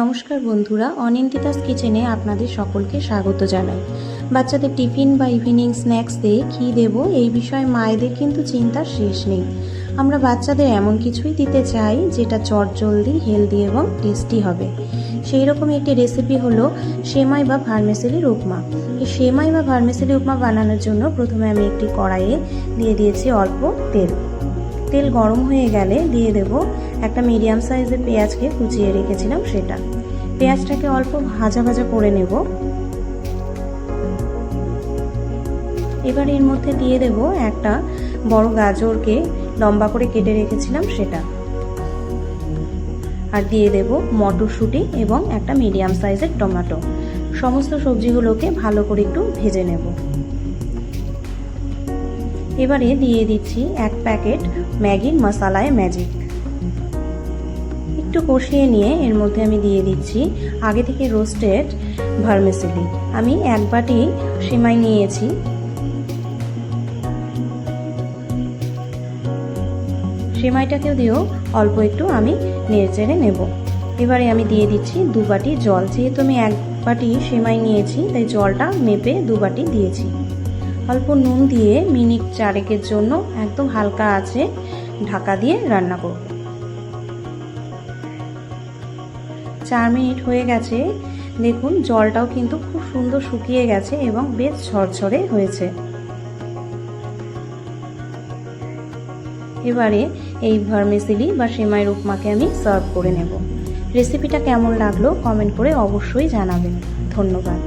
নমস্কার বন্ধুরা, অনিন্দিতাস কিচেনে আপনাদের সকলকে স্বাগত জানাই। বাচ্চাদের টিফিন বা ইভিনিং স্ন্যাক্সে কী দেব এই বিষয়ে মায়েদের কিন্তু চিন্তার শেষ নেই। আমরা বাচ্চাদের এমন কিছুই দিতে চাই যেটা চটজলদি, হেলদি এবং টেস্টি হবে। সেই রকমই একটি রেসিপি হলো সেমাই বা ভার্মিসেলির উপমা। এই সেমাই বা ভার্মিসেলি উপমা বানানোর জন্য প্রথমে আমি একটি কড়াইয়ে দিয়ে দিয়েছি অল্প তেল। তেল গরম হয়ে গেলে দিয়ে দেব একটা মিডিয়াম সাইজের পেঁয়াজকে কুচিয়ে রেখেছিলাম সেটা। পেঁয়াজটাকে অল্প ভাজা ভাজা করে নেব। এবার এর মধ্যে দিয়ে দেব একটা বড় গাজরকে লম্বা করে কেটে রেখেছিলাম সেটা, আর দিয়ে দেব মটরশুঁটি এবং একটা মিডিয়াম সাইজের টমেটো। সমস্ত সবজিগুলোকে ভালো করে একটু ভেজে নেব। এবারে দিয়ে দিচ্ছি এক প্যাকেট ম্যাগির মশালায় ম্যাজিক। একটু কষিয়ে নিয়ে এর মধ্যে আমি দিয়ে দিচ্ছি আগে থেকে রোস্টেড ভার্মিসেলি। আমি এক বাটি সেমাই নিয়েছি। সেমাইটাকেও দিয়েও অল্প একটু আমি নেড়েচেড়ে নেব। এবারে আমি দিয়ে দিচ্ছি 2 বাটি জল। যেহেতু আমি এক বাটি সেমাই নিয়েছি তাই জলটা মেপে 2 বাটি দিয়েছি। অল্প নুন দিয়ে মিনিট 4 জন্য একদম হালকা আঁচে ঢাকা দিয়ে রান্না করব। 4 মিনিট হয়ে গেছে। দেখুন জলটাও কিন্তু খুব সুন্দর শুকিয়ে গেছে এবং বেশ ঝরঝরে হয়েছে। এবারে এই ভার্মিসেলি বা সেমাইয়ের উপমাকে আমি সার্ভ করে নেব। রেসিপিটা কেমন লাগলো কমেন্ট করে অবশ্যই জানাবেন। ধন্যবাদ।